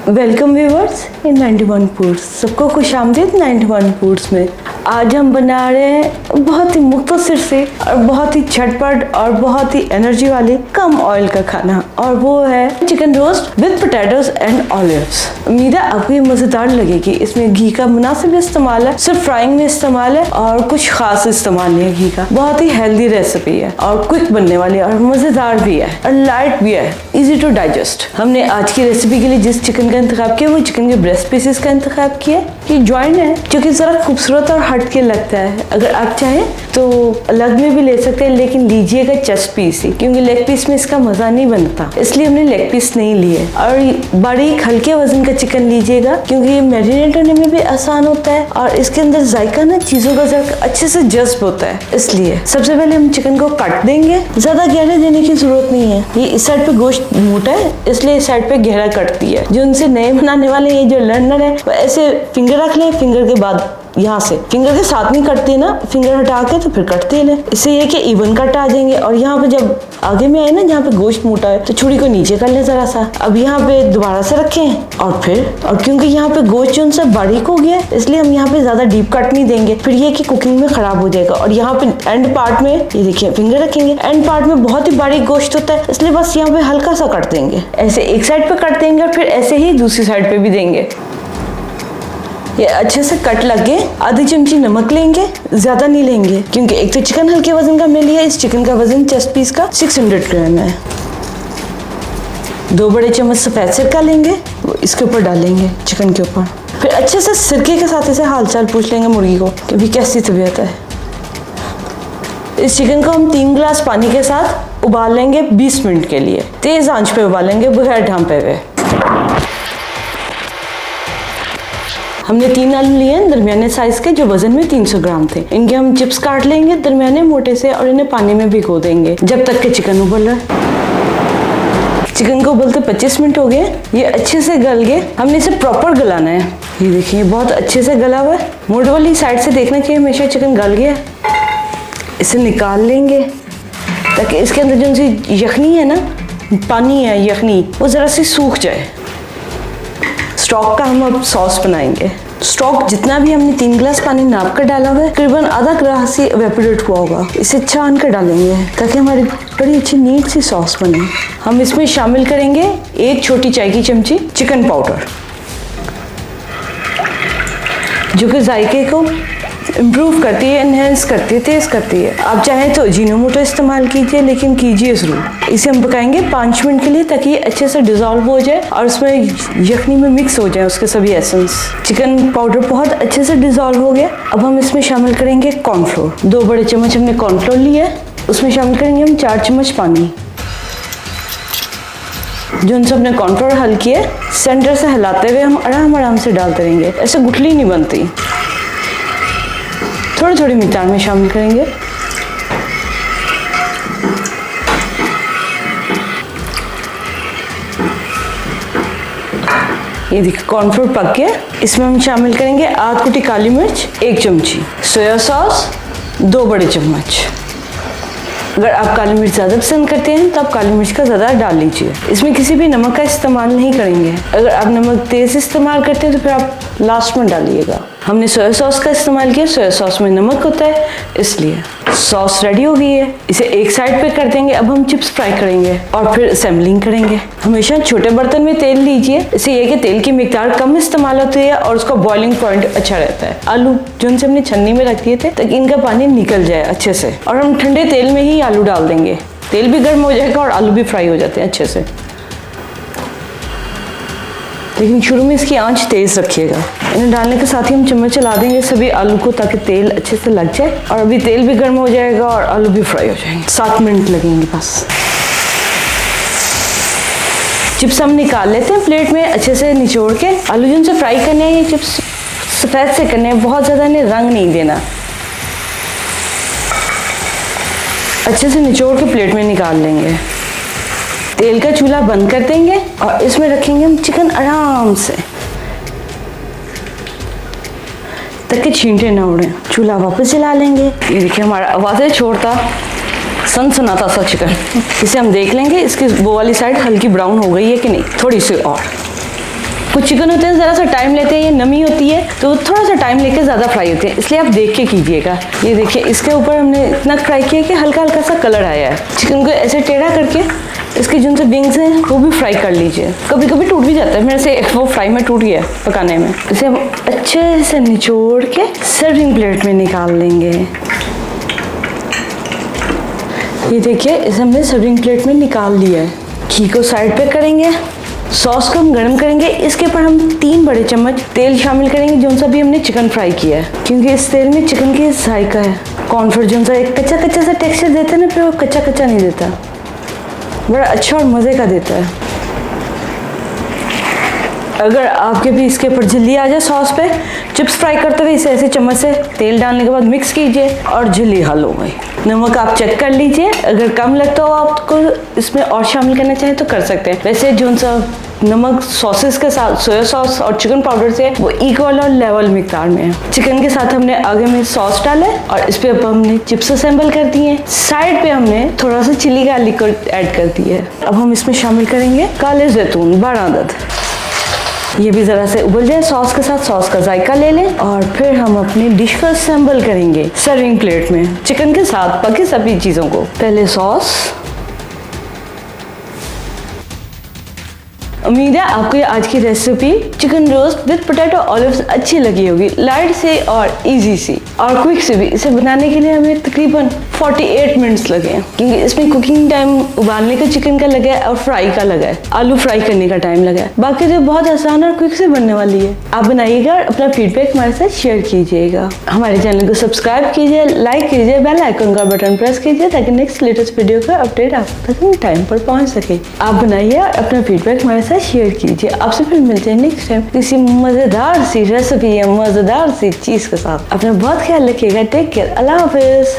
Welcome viewers इन 91 foods. सबको खुशामदीद 91 foods में। आज हम बना रहे हैं बहुत ही मुख्तसर से और बहुत ही झटपट और बहुत ही एनर्जी वाली कम ऑयल का खाना, और वो है chicken roast with potatoes and olives. उम्मीद है आपको ये मजेदार लगेगी। इसमें घी का मुनासिब इस्तेमाल है, सिर्फ फ्राइंग में इस्तेमाल है और कुछ खास इस्तेमाल नहीं है घी का। बहुत ही हेल्दी रेसिपी है और क्विक बनने वाली है और मजेदार भी है और लाइट भी है, इजी टू डाइजेस्ट। हमने आज की रेसिपी के लिए जिस चिकन का इंतखाब किया वो चिकन के ब्रेस्ट पीसेस का इंतखाब किया। ये जॉइंट है जो कि जरा खूबसूरत और हट के लगता है। अगर आप चाहें तो अलग में भी ले सकते हैं, लेकिन लीजिएगा चेस्ट पीस ही, क्योंकि लेग पीस में इसका मजा नहीं बनता, इसलिए हमने लेग पीस नहीं लिए। और बारीक हल्के वजन का चिकन लीजिएगा, क्योंकि ये मैरिनेट होने में भी आसान होता है और इसके अंदर जायका ना चीजों का अच्छे से जज्ब होता है। इसलिए सबसे पहले हम चिकन को काट देंगे। ज्यादा गहरे देने की जरूरत नहीं है। ये इस साइड पे गोश्त मोटा है, इसलिए इस साइड पे गहरा कटती है। जो उनसे नए बनाने वाले हैं, जो लर्नर है, वो ऐसे फिंगर रख लें, फिंगर के बाद यहाँ से फिंगर के साथ नहीं कटते ना, फिंगर हटा के तो फिर कटते ले। इससे ये कि इवन कट आ जाएंगे। और यहाँ पे जब आगे में आए ना, जहाँ पे गोश्त मोटा है, तो छुरी को नीचे कर ले जरा सा। अब यहाँ पे दोबारा से रखें और क्योंकि यहाँ पे गोश्त जो उनसे बारीक हो गया, इसलिए हम यहाँ पे ज्यादा डीप कट नहीं देंगे, फिर ये कि कुकिंग में खराब हो जाएगा। और यहाँ पे एंड पार्ट में ये देखिए फिंगर रखेंगे, एंड पार्ट में बहुत ही बारीक गोश्त होता है, इसलिए बस यहाँ पे हल्का सा कट देंगे। ऐसे एक साइड पे कट देंगे और फिर ऐसे ही दूसरी साइड पे भी देंगे। ये अच्छे से कट लग गए। आधी चमची नमक लेंगे, ज्यादा नहीं लेंगे, क्योंकि एक तो चिकन हल्के वजन का मिल लिया। इस चिकन का वजन चेस्ट पीस का 600 ग्राम है। 2 बड़े चम्मच सफेद सिरका लेंगे, वो इसके ऊपर डालेंगे चिकन के ऊपर। फिर अच्छे से सिरके के साथ इसे हाल चाल पूछ लेंगे मुर्गी को कि भी कैसी तबीयत है। इस चिकन को हम 3 गिलास पानी के साथ उबाल लेंगे 20 मिनट के लिए। तेज आंच पे उबालेंगे, बगैर ढांपे हुए। हमने 3 आलू लिए हैं दरमियाने साइज के, जो वजन में 300 ग्राम थे। इनके हम चिप्स काट लेंगे दरमियाने मोटे से और इन्हें पानी में भिगो देंगे जब तक के चिकन उबल रहा है। चिकन को उबलते 25 मिनट हो गए। ये अच्छे से गल गए। हमने इसे प्रॉपर गलाना है। ये देखिए बहुत अच्छे से गला हुआ है। मोटे वाली साइड से देखना चाहिए हमेशा चिकन गल गया। इसे निकाल लेंगे ताकि इसके अंदर जो सी यखनी है ना, पानी है यखनी, वो जरा सी सूख जाए। स्टॉक का हम अब सॉस बनाएंगे। स्टॉक जितना भी हमने 3 गिलास पानी नाप कर डाला हुआ है, करीबन आधा गिलास से एवेपोरेट हुआ होगा। इसे छान कर डालेंगे ताकि हमारी बड़ी अच्छी नीट सी सॉस बने। हम इसमें शामिल करेंगे 1 छोटी चाय की चमची चिकन पाउडर, जो कि जायके को इम्प्रूव करती है, एनहेंस करती है, तेज करती है। आप चाहें तो अजीनोमोटो इस्तेमाल कीजिए, लेकिन कीजिए जरूर। इसे हम पकाएंगे 5 मिनट के लिए ताकि ये अच्छे से डिजोल्व हो जाए और उसमें यखनी में मिक्स हो जाए उसके सभी एसेंस। चिकन पाउडर बहुत अच्छे से डिजोल्व हो गया। अब हम इसमें शामिल करेंगे कॉर्नफ्लोर। 2 बड़े चम्मच हमने कॉर्नफ्लोर लिया है, उसमें शामिल करेंगे हम 4 चम्मच पानी। जो उनसे अपने कॉर्नफ्लोर हल किए, सेंटर से हिलाते हुए हम आराम से डालते रहेंगे। ऐसे गुठली नहीं बनती। थोड़ी थोड़ी मिकदार में शामिल करेंगे। ये देखिए कॉर्नफ्लोर पक गया। इसमें हम शामिल करेंगे आध कुटी काली मिर्च 1 चमची, सोया सॉस 2 बड़े चम्मच। अगर आप काली मिर्च ज़्यादा पसंद करते हैं तो आप काली मिर्च का ज़्यादा डाल लीजिए। इसमें किसी भी नमक का इस्तेमाल नहीं करेंगे। अगर आप नमक तेज इस्तेमाल करते हैं तो फिर आप लास्ट में डालिएगा। हमने सोया सॉस का इस्तेमाल किया। सोया सॉस में नमक होता है, इसलिए। सॉस रेडी हो गई है। इसे एक साइड पे कर देंगे। अब हम चिप्स फ्राई करेंगे और फिर असेंबलिंग करेंगे। हमेशा छोटे बर्तन में तेल लीजिए। इससे यह कि तेल की मिकदार कम इस्तेमाल होती है और उसका बॉइलिंग पॉइंट अच्छा रहता है। आलू जो उनसे हमने छन्नी में रख दिए थे ताकि इनका पानी निकल जाए अच्छे से, और हम ठंडे तेल में ही आलू डाल देंगे। तेल भी गर्म हो जाएगा और आलू भी फ्राई हो जाते हैं अच्छे से। लेकिन शुरू में इसकी आंच तेज रखिएगा। इन्हें डालने के साथ ही हम चम्मच चला देंगे सभी आलू को ताकि तेल अच्छे से लग जाए, और अभी तेल भी गर्म हो जाएगा और आलू भी फ्राई हो जाएंगे। 7 मिनट लगेंगे बस। चिप्स हम निकाल लेते हैं प्लेट में अच्छे से निचोड़ के। आलू जिनसे फ्राई करने हैं, ये चिप्स सफ़ेद से करने हैं, बहुत ज़्यादा इन्हें रंग नहीं देना। अच्छे से निचोड़ के प्लेट में निकाल लेंगे। तेल का चूल्हा बंद कर देंगे और इसमें रखेंगे हम चिकन आराम से ताकि छींटे ना उड़े। चूल्हा वापस जला लेंगे। ये देखिए हमारा आवाज़ें छोड़ता सनसनाता सा चिकन। इसे हम देख लेंगे इसकी वो वाली साइड हल्की ब्राउन हो गई है कि नहीं। थोड़ी सी और कुछ चिकन होते हैं ज़रा सा टाइम लेते हैं, ये नमी होती है तो थोड़ा सा टाइम लेके ज़्यादा फ्राई होते हैं, इसलिए आप देख के कीजिएगा। ये देखिए इसके ऊपर हमने इतना फ्राई किया कि हल्का हल्का सा कलर आया है। चिकन को ऐसे टेढ़ा करके इसके जो विंग्स हैं वो भी फ्राई कर लीजिए। कभी कभी टूट भी जाता है, मेरे से वो फ्राई में टूट गया पकाने में। इसे हम अच्छे से निचोड़ के सर्विंग प्लेट में निकाल लेंगे। ये देखिए इसे हमने सर्विंग प्लेट में निकाल लिया है। घी को साइड पे करेंगे, सॉस को हम गर्म करेंगे। इसके ऊपर हम 3 बड़े चम्मच तेल शामिल करेंगे जो सा भी हमने चिकन फ्राई किया है, क्योंकि इस तेल में चिकन की जायका है। कॉर्नफ्लोर जो सा एक कच्चा कच्चा सा टेक्सचर देता है ना, फिर वो कच्चा कच्चा नहीं देता, बड़ा अच्छा और मज़े का देता है। अगर आपके भी इसके ऊपर झिल्ली आ जाए सॉस पे, चिप्स फ्राई करते हुए इसे ऐसे चम्मच से तेल डालने के बाद मिक्स कीजिए और झिल्ली हल हो गई। नमक आप चेक कर लीजिए, अगर कम लगता हो आपको इसमें और शामिल करना चाहें तो कर सकते हैं। वैसे जो सा नमक सॉसेस के साथ सोया सॉस और चिकन पाउडर से वो इक्वल और लेवल मिकदार में है। चिकन के साथ हमने आगे में सॉस डाला है और इस पे अब हमने चिप्स असेंबल कर दिए हैं। साइड पे हमने थोड़ा सा चिली गार्लिक को ऐड कर दिया है। अब हम इसमें शामिल करेंगे काले जैतून 12 अदद। ये भी ज़रा से उबल जाए सॉस के साथ, सॉस का जायका ले लें और फिर हम अपनी डिश को असेंबल करेंगे सर्विंग प्लेट में चिकन के साथ बाकी सभी चीज़ों को। पहले सॉस। उम्मीद है आपको ये आज की recipe chicken roast with potato olives अच्छी लगी होगी। लाइट से और इजी सी और क्विक से भी। इसे बनाने के लिए हमें तकरीबन 48 मिनट्स लगे हैं, क्योंकि इसमें कुकिंग टाइम उबालने का चिकन का लगा है और फ्राई का लगा है, आलू फ्राई करने का टाइम लगा है। बाकी तो बहुत आसान और क्विक से बनने वाली है। आप बनाइएगा और अपना फीडबैक हमारे साथ शेयर कीजिएगा। हमारे चैनल को सब्सक्राइब कीजिए, लाइक कीजिए, बेल आइकन का बटन प्रेस कीजिए ताकि नेक्स्ट लेटेस्ट वीडियो का अपडेट आप तक टाइम पर पहुंच सके। आप बनाइए और अपना फीडबैक हमारे साथ शेयर कीजिए। आपसे फिर मिलते हैं नेक्स्ट टाइम किसी मजेदार सी रेसिपी या मजेदार सी चीज के साथ। अपना बहुत ख्याल रखिएगा। Take care. अल्लाह हाफिज।